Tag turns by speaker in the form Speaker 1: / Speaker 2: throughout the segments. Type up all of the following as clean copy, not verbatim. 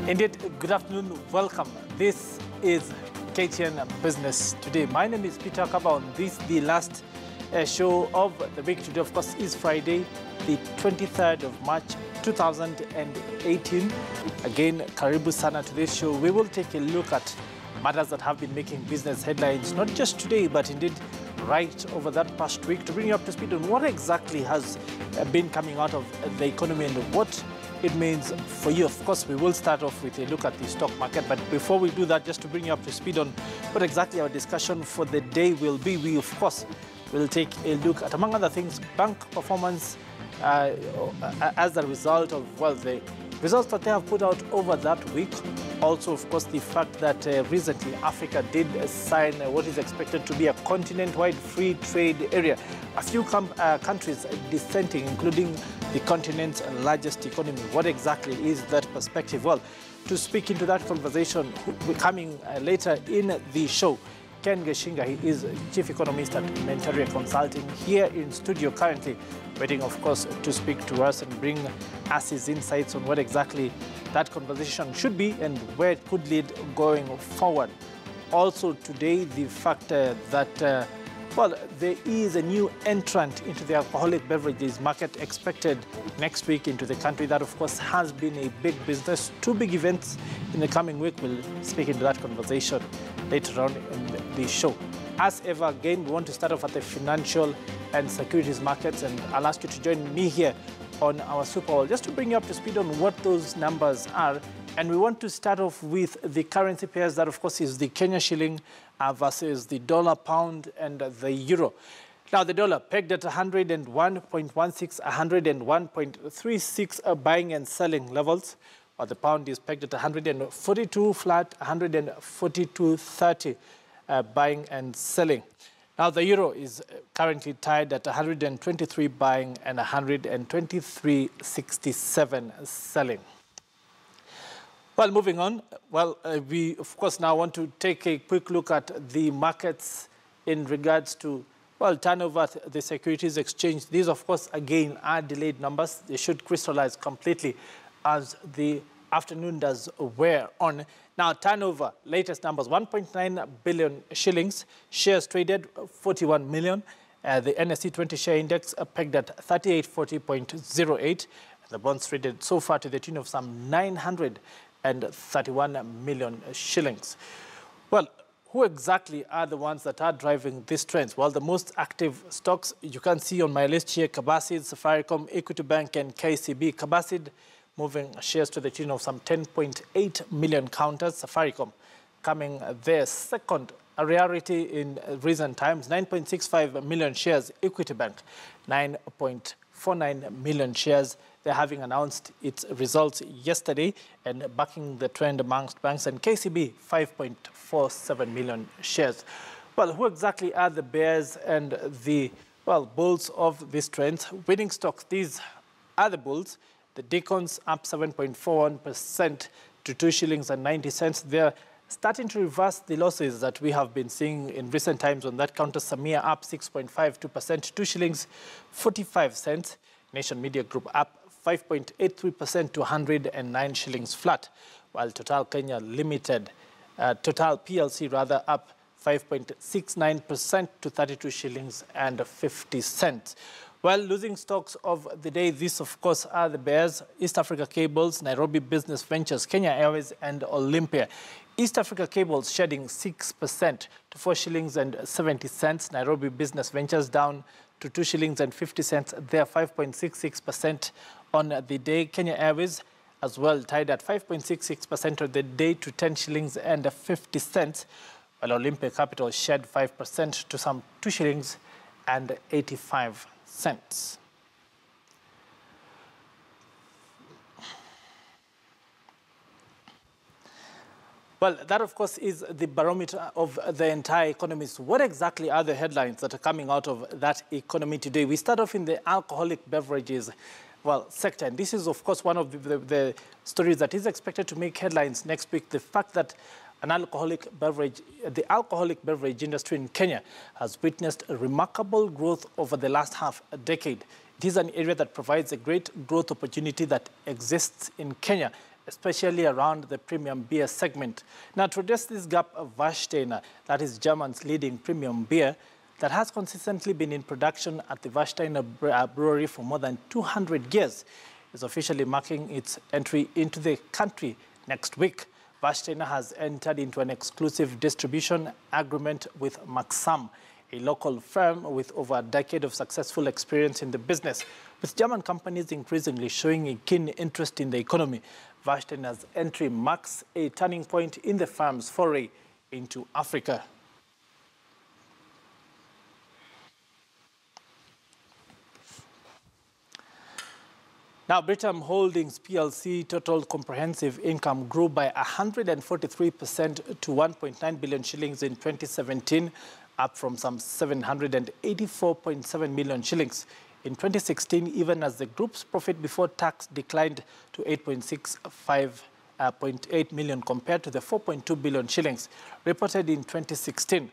Speaker 1: Indeed, good afternoon, welcome. This is KTN Business today. My name is Peter Kaba. On this, the last show of the week. Today, of course, is Friday, the 23rd of March, 2018. Again, karibu sana to this show. We will take a look at matters that have been making business headlines, not just today, but indeed right over that past week, to bring you up to speed on what exactly has been coming out of the economy and what it means for you. Of course, we will start off with a look at the stock market. But before we do that, just to bring you up to speed on what exactly our discussion for the day will be, we, of course, will take a look at, among other things, bank performance as a result of, well, the results that they have put out over that week. Also, of course, the fact that recently Africa did sign what is expected to be a continent-wide free trade area. A few countries dissenting, including the continent's largest economy. What exactly is that perspective? Well, to speak into that conversation, coming later in the show, Ken Geshinga, he is Chief Economist at Mentoria Consulting, here in studio currently, waiting, of course, to speak to us and bring us his insights on what exactly that conversation should be and where it could lead going forward. Also today, the fact that well, there is a new entrant into the alcoholic beverages market expected next week into the country. That, of course, has been a big business. Two big events in the coming week. We'll speak into that conversation later on in the show. As ever, again, we want to start off at the financial and securities markets, and I'll ask you to join me here on our Super Bowl just to bring you up to speed on what those numbers are. And we want to start off with the currency pairs. That, of course, is the Kenya shilling versus the dollar, pound, and the euro. Now, the dollar pegged at 101.16, 101.36 buying and selling levels, while the pound is pegged at 142 flat, 142.30 buying and selling. Now, the euro is currently tied at 123 buying and 123.67 selling. Well, moving on, well, we, of course, now want to take a quick look at the markets in regards to, well, turnover at the Securities Exchange. These, of course, again, are delayed numbers. They should crystallize completely as the afternoon does wear on. Now, turnover, latest numbers, 1.9 billion shillings. Shares traded, 41 million. The NSE 20 share index pegged at 3840.08. The bonds traded so far to the tune of some 931 million shillings. Well, who exactly are the ones that are driving these trends? Well, the most active stocks you can see on my list here: Kabasid, Safaricom, Equity Bank, and KCB. Kabasid moving shares to the tune of some 10.8 million counters. Safaricom coming there second, a rarity in recent times, 9.65 million shares. Equity Bank, 9.49 million shares. They're having announced its results yesterday and backing the trend amongst banks. And KCB, 5.47 million shares. Well, who exactly are the bears and the, well, bulls of these trends? Winning stocks, these are the bulls. The Deacons up 7.41% to 2 shillings and 90 cents. They're starting to reverse the losses that we have been seeing in recent times on that counter. Samia up 6.52%, 2 shillings 45 cents. Nation Media Group up 5.83% to 109 shillings flat, while Total Kenya Limited, Total PLC rather, up 5.69% to 32 shillings and 50 cents. Well, losing stocks of the day, these, of course, are the bears: East Africa Cables, Nairobi Business Ventures, Kenya Airways, and Olympia. East Africa Cables shedding 6% to 4 shillings and 70 cents. Nairobi Business Ventures down to 2 shillings and 50 cents. They are 5.66% on the day. Kenya Airways as well tied at 5.66% of the day to 10 shillings and 50 cents. While Olympia Capital shed 5% to some 2 shillings and 85 cents. Well, that, of course, is the barometer of the entire economy. So what exactly are the headlines that are coming out of that economy today? We start off in the alcoholic beverages, well, sector. And this is, of course, one of the stories that is expected to make headlines next week. The fact that the alcoholic beverage industry in Kenya has witnessed a remarkable growth over the last half a decade. It is an area that provides a great growth opportunity that exists in Kenya, especially around the premium beer segment. Now, to address this gap, Warsteiner, that is German's leading premium beer, that has consistently been in production at the Warsteiner brewery for more than 200 years, is officially marking its entry into the country next week. Warsteiner has entered into an exclusive distribution agreement with Maxam, a local firm with over a decade of successful experience in the business. With German companies increasingly showing a keen interest in the economy, Warsteiner's entry marks a turning point in the firm's foray into Africa. Now, Britam Holdings PLC total comprehensive income grew by 143% to 1.9 billion shillings in 2017, up from some 784.7 million shillings in 2016, even as the group's profit before tax declined to 8.65.8 million compared to the 4.2 billion shillings reported in 2016.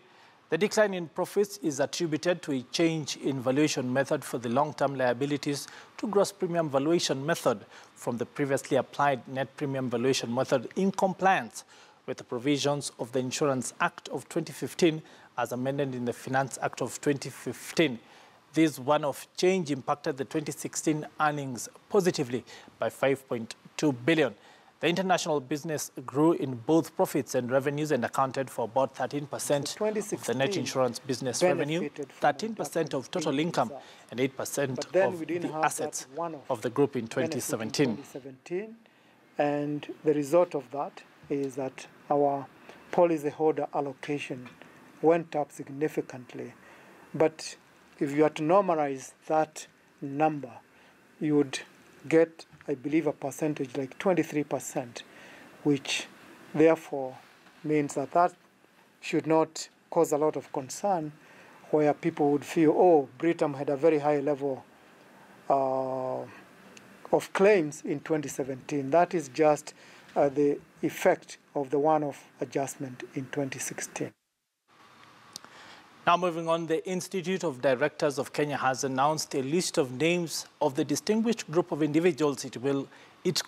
Speaker 1: The decline in profits is attributed to a change in valuation method for the long-term liabilities to gross premium valuation method from the previously applied net premium valuation method in compliance with the provisions of the Insurance Act of 2015 as amended in the Finance Act of 2015. This one-off change impacted the 2016 earnings positively by 5.2 billion. The international business grew in both profits and revenues and accounted for about 13% of the net insurance business revenue, 13% of total income, and 8% of the assets of the group in 2017.
Speaker 2: And the result of that is that our policyholder allocation went up significantly. But if you are to normalize that number, you would get, I believe, a percentage like 23%, which therefore means that that should not cause a lot of concern, where people would feel, oh, Britam had a very high level of claims in 2017. That is just the effect of the one-off adjustment in 2016.
Speaker 1: Now moving on, the Institute of Directors of Kenya has announced a list of names of the distinguished group of individuals it will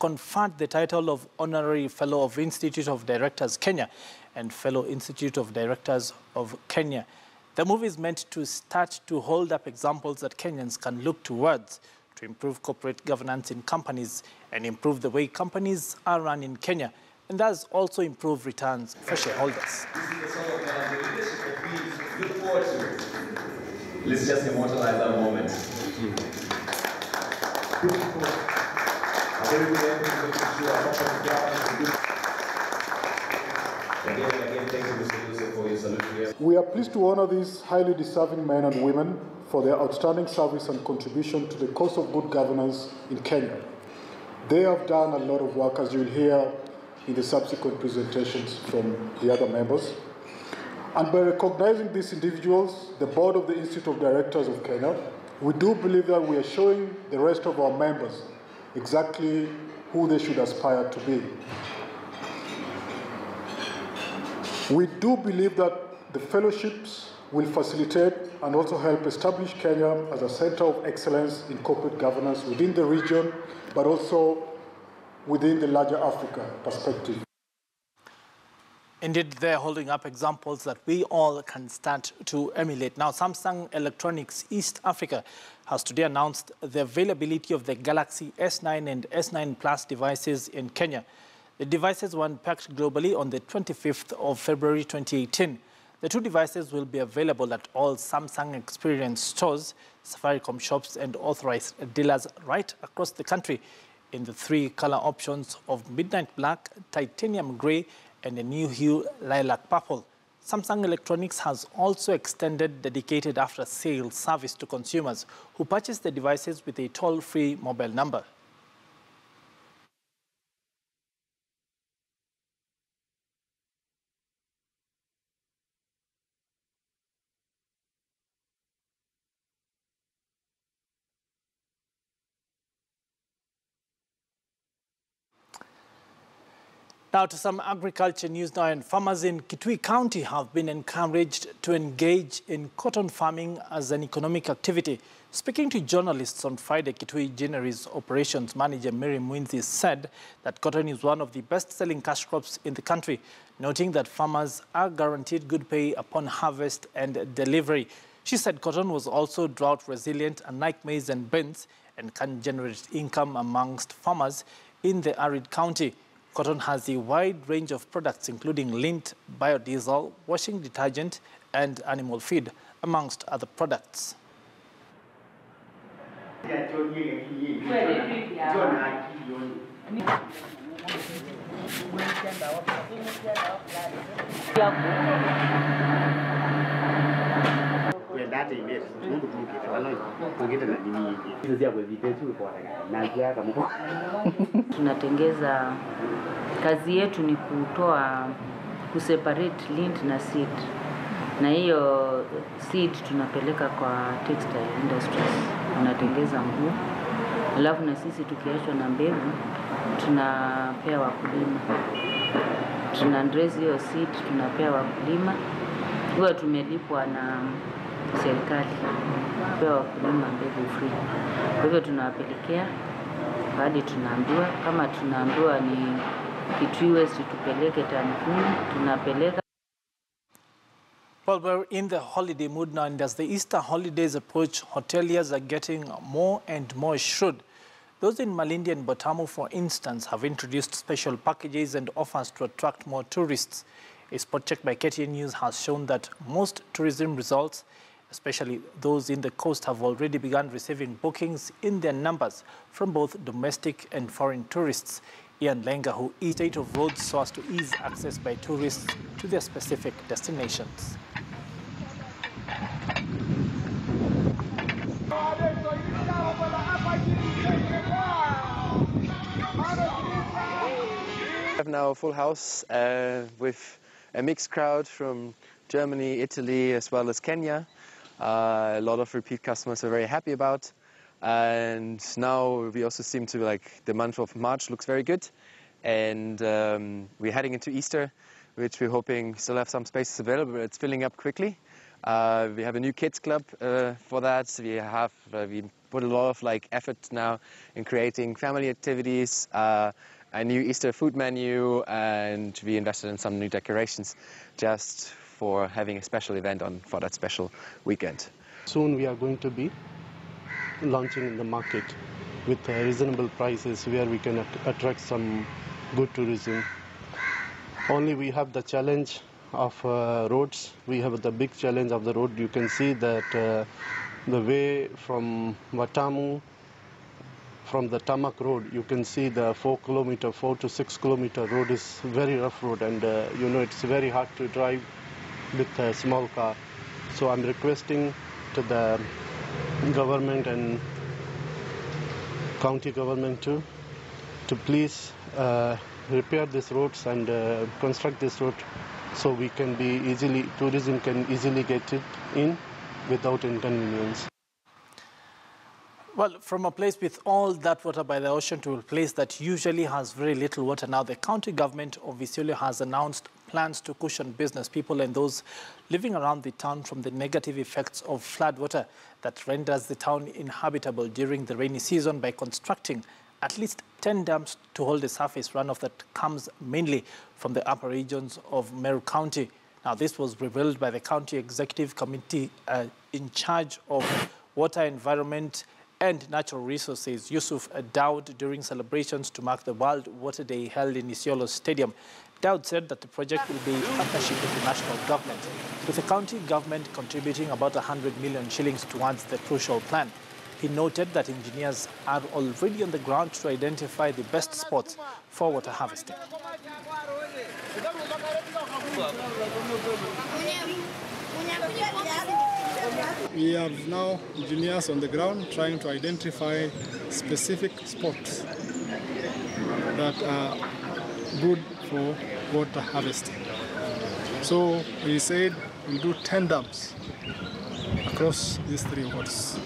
Speaker 1: conferred the title of Honorary Fellow of Institute of Directors Kenya and Fellow Institute of Directors of Kenya. The move is meant to start to hold up examples that Kenyans can look towards to improve corporate governance in companies and improve the way companies are run in Kenya, and thus also improve returns for shareholders.
Speaker 3: Let's just immortalize that moment.
Speaker 4: We are pleased to honor these highly deserving men and women for their outstanding service and contribution to the cause of good governance in Kenya. They have done a lot of work, as you will hear in the subsequent presentations from the other members. And by recognizing these individuals, the board of the Institute of Directors of Kenya, we do believe that we are showing the rest of our members exactly who they should aspire to be. We do believe that the fellowships will facilitate and also help establish Kenya as a center of excellence in corporate governance within the region, but also within the larger Africa perspective.
Speaker 1: Indeed, they're holding up examples that we all can start to emulate. Now, Samsung Electronics East Africa has today announced the availability of the Galaxy S9 and S9 Plus devices in Kenya. The devices were unpacked globally on the 25th of February 2018. The two devices will be available at all Samsung Experience stores, Safaricom shops, and authorized dealers right across the country in the three color options of midnight black, titanium gray, and a new hue lilac purple. Samsung Electronics has also extended dedicated after-sales service to consumers who purchase the devices with a toll-free mobile number. Now, Now to some agriculture news now, and farmers in Kitui County have been encouraged to engage in cotton farming as an economic activity. Speaking to journalists on Friday, Kitui Ginnery's operations manager Mary Mwinzi said that cotton is one of the best-selling cash crops in the country, noting that farmers are guaranteed good pay upon harvest and delivery. She said cotton was also drought-resilient, unlike maize and beans, and can generate income amongst farmers in the arid county. Cotton has a wide range of products, including lint, biodiesel, washing detergent, and animal feed, amongst other products.
Speaker 5: Tunatengeza, kazi yetu ni kuseparate lint na seed. Na hiyo seed tunapeleka kwa textile industries. Tunatengeza nguo. Alafu na sisi tukiachwa na mbegu tunapea wakulima. Tunaandress hiyo seed tunapea wakulima. Huwa tumelipwa na serikali kupea wakulima mbegu free. Kwa hivyo tunawapelekea hadi tunaambiwa, kama tunaambiwa ni Kitui West tupeleke tani 10, tunapeleka.
Speaker 1: Well, we're in the holiday mood now, and as the Easter holidays approach, hoteliers are getting more and more shrewd. Those in Malindi and Britam, for instance, have introduced special packages and offers to attract more tourists. A spot check by KTN News has shown that most tourism results, especially those in the coast, have already begun receiving bookings in their numbers from both domestic and foreign tourists. Ian Lenga, who is state of roads so as to ease access by tourists to their specific destinations.
Speaker 6: We have now a full house with a mixed crowd from Germany, Italy, as well as Kenya. A lot of repeat customers are very happy about. And now we also seem to like the month of March looks very good. And we're heading into Easter, which we're hoping still have some spaces available, but it's filling up quickly. We have a new kids club for that. We put a lot of effort now in creating family activities, a new Easter food menu, and we invested in some new decorations just for having a special event for that special weekend.
Speaker 7: Soon we are going to be launching in the market with reasonable prices where we can attract some good tourism. Only we have the challenge of roads. We have the big challenge of the road. You can see that the way from Watamu, from the tarmac road, you can see the 4 to 6 kilometer road is very rough road, and it's very hard to drive with a small car. So I'm requesting to the government and county government to please repair these roads and construct this road so we can tourism can easily get it in without inconvenience.
Speaker 1: Well, from a place with all that water by the ocean to a place that usually has very little water, now the county government of Isiolo has announced plans to cushion business people and those living around the town from the negative effects of floodwater that renders the town inhabitable during the rainy season by constructing at least 10 dams to hold the surface runoff that comes mainly from the upper regions of Meru County. Now, this was revealed by the County Executive Committee in charge of water, environment, and natural resources, Yusuf Daud, during celebrations to mark the World Water Day held in Isiolo Stadium. Daud said that the project will be in partnership with the national government, with the county government contributing about 100 million shillings towards the crucial plan. He noted that engineers are already on the ground to identify the best spots for water harvesting.
Speaker 8: We have now engineers on the ground trying to identify specific spots that are good for water harvesting. So we said we'll do 10 dams across these 3 wards.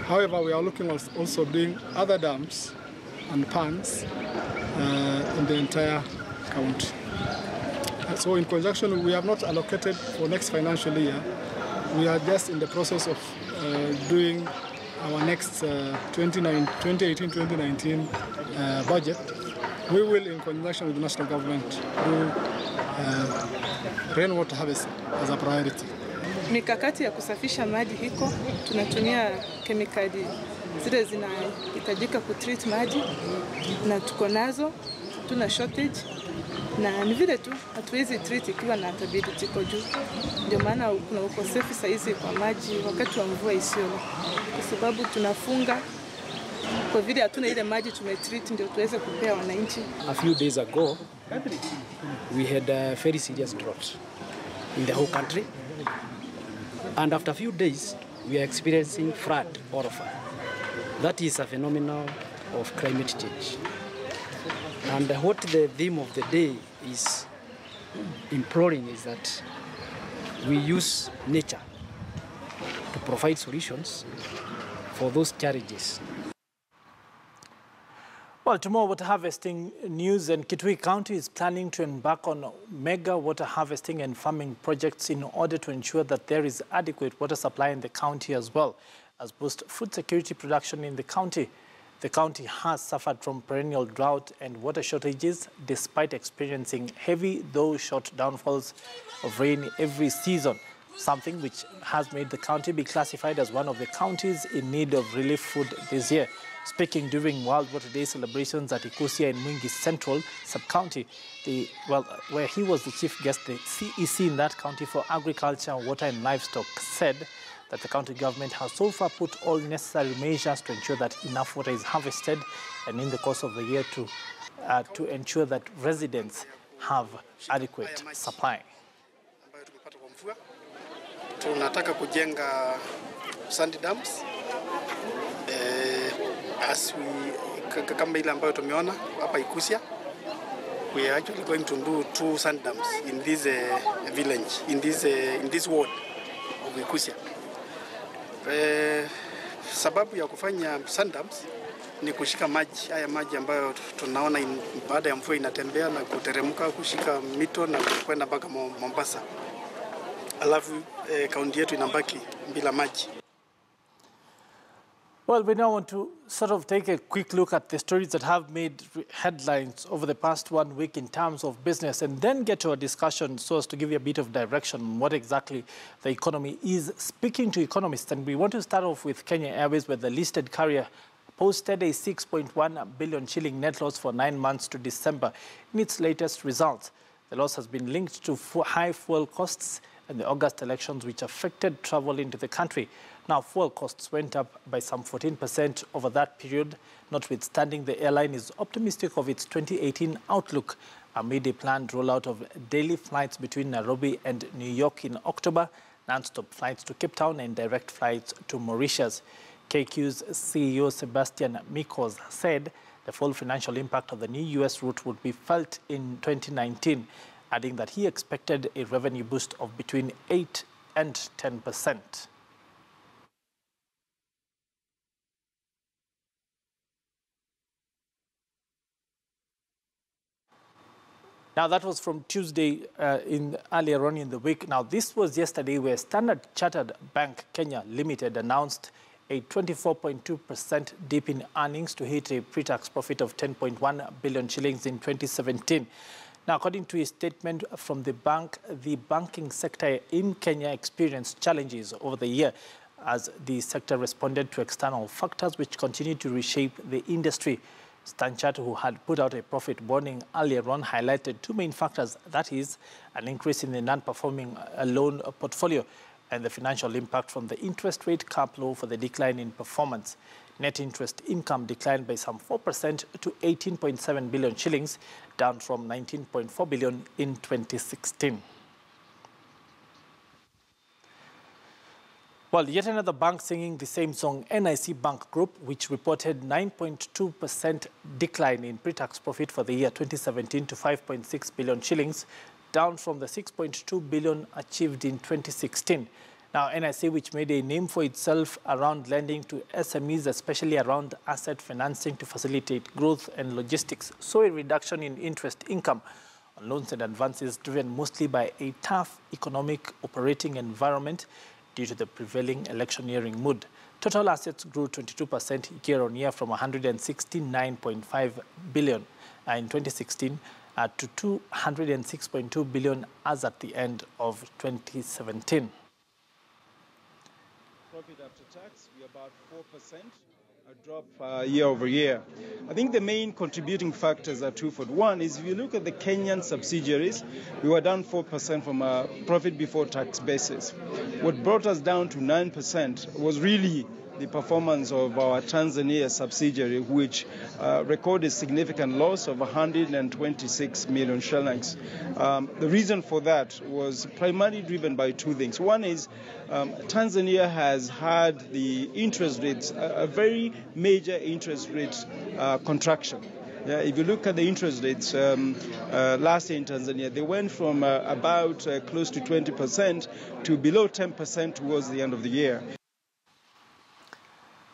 Speaker 8: However, we are looking also doing other dams and ponds in the entire county. So in conjunction, we have not allocated for next financial year. We are just in the process of doing our next 2018-2019 budget. We will, in conjunction with the national government, do rainwater harvesting as a priority.
Speaker 9: Mikakati ya kusafisha maji hiko, tunatumia kemikali zile zinahitajika kutreat maji na tuko nazo, tuna shortage na ni vile tu hatuwezi treat ikiwa na tabidi iko juu. Ndio maana kuna ukosefu saizi kwa maji wakati wa mvua isiyo, kwa sababu tunafunga kwa vile hatuna ile maji tumetreat ndio tuweze kupea wananchi.
Speaker 10: A few days ago we had a very serious drought in the whole country, and after a few days we are experiencing flood all over. That is a phenomenon of climate change. And what the theme of the day is imploring is that we use nature to provide solutions for those challenges.
Speaker 1: Well, tomorrow water harvesting news, and Kitui County is planning to embark on mega water harvesting and farming projects in order to ensure that there is adequate water supply in the county as well as boost food security production in the county. The county has suffered from perennial drought and water shortages despite experiencing heavy, though short downfalls of rain every season, something which has made the county be classified as one of the counties in need of relief food this year. Speaking during World Water Day celebrations at Ikusia in Mwingi Central Sub-County, where he was the chief guest, the CEC in that county for Agriculture, Water and Livestock said that the county government has so far put all necessary measures to ensure that enough water is harvested and in the course of the year to ensure that residents have adequate supply.
Speaker 11: Tunataka kujenga sand dams as we kama ile ambayo tumeona hapa Ikusia. We are actually going to do 2 sand dams in this village, in this ward of Ikusia. Sababu ya kufanya sand dams ni kushika maji, haya maji ambayo tunaona baada ya mvua inatembea na kuteremka kushika mito na kwenda mpaka Mombasa. Alafu kaunti yetu inabaki bila maji.
Speaker 1: Well, we now want to sort of take a quick look at the stories that have made headlines over the past 1 week in terms of business, and then get to a discussion so as to give you a bit of direction on what exactly the economy is. Speaking to economists, and we want to start off with Kenya Airways, where the listed carrier posted a 6.1 billion shilling net loss for 9 months to December in its latest results. The loss has been linked to high fuel costs and the August elections, which affected travel into the country. Now, fuel costs went up by some 14% over that period. Notwithstanding, the airline is optimistic of its 2018 outlook amid a planned rollout of daily flights between Nairobi and New York in October, non-stop flights to Cape Town and direct flights to Mauritius. KQ's CEO Sebastian Mikos said the full financial impact of the new US route would be felt in 2019, adding that he expected a revenue boost of between 8 and 10%. Now, that was from Tuesday earlier on in the week. Now, this was yesterday where Standard Chartered Bank Kenya Limited announced a 24.2% dip in earnings to hit a pre-tax profit of 10.1 billion shillings in 2017. Now, according to a statement from the bank, the banking sector in Kenya experienced challenges over the year as the sector responded to external factors which continue to reshape the industry. Standard Chartered, who had put out a profit warning earlier on, highlighted 2 main factors, that is, an increase in the non-performing loan portfolio and the financial impact from the interest rate cap law for the decline in performance. Net interest income declined by some 4% to 18.7 billion shillings, down from 19.4 billion in 2016. Well, yet another bank singing the same song, NIC Bank Group, which reported 9.2% decline in pre-tax profit for the year 2017 to 5.6 billion shillings, down from the 6.2 billion achieved in 2016. Now, NIC, which made a name for itself around lending to SMEs, especially around asset financing to facilitate growth and logistics, saw a reduction in interest income on loans and advances driven mostly by a tough economic operating environment due to the prevailing electioneering mood. Total assets grew 22% year-on-year from 169.5 billion in 2016 to 206.2 billion as at the end of 2017.
Speaker 12: Profit after tax, we're about 4%, a drop year over year. I think the main contributing factors are twofold. One is if you look at the Kenyan subsidiaries, we were down 4% from a profit before tax basis. What brought us down to 9% was really the performance of our Tanzania subsidiary, which recorded significant loss of 126 million shillings. The reason for that was primarily driven by two things. One is Tanzania has had the interest rates, a very major interest rate contraction. Yeah, if you look at the interest rates last year in Tanzania, they went from about close to 20% to below 10% towards the end of the year.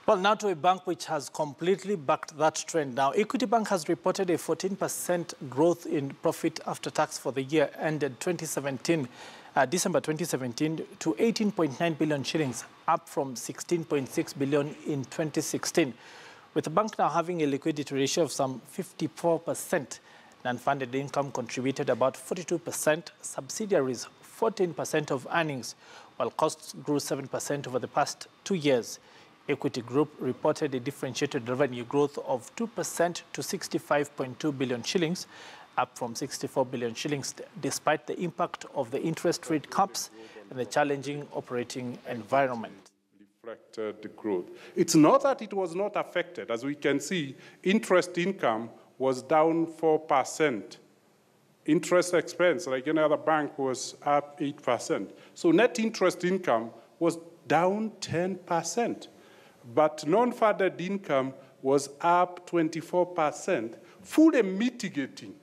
Speaker 1: Well, now to a bank which has completely bucked that trend. Now, Equity Bank has reported a 14% growth in profit after tax for the year ended December 2017 to 18.9 billion shillings, up from 16.6 billion in 2016. With the bank now having a liquidity ratio of some 54%, non-funded income contributed about 42%, subsidiaries 14% of earnings, while costs grew 7% over the past 2 years. Equity Group reported a differentiated revenue growth of 2% to 65.2 billion shillings, up from 64 billion shillings, despite the impact of the interest rate caps and the challenging operating environment.
Speaker 13: Reflected the growth. It's not that it was not affected. As we can see, interest income was down 4%. Interest expense, like any other bank, was up 8%. So net interest income was down 10%. But non-funded income was up 24%, fully mitigating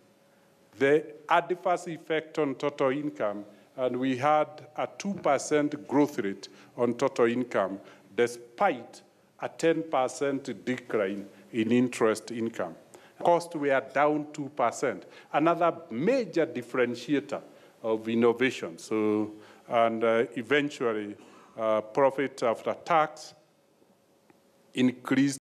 Speaker 13: the adverse effect on total income. And we had a 2% growth rate on total income, despite a 10% decline in interest income. Costs were down 2%, another major differentiator of innovation. So, and eventually, profit after tax increased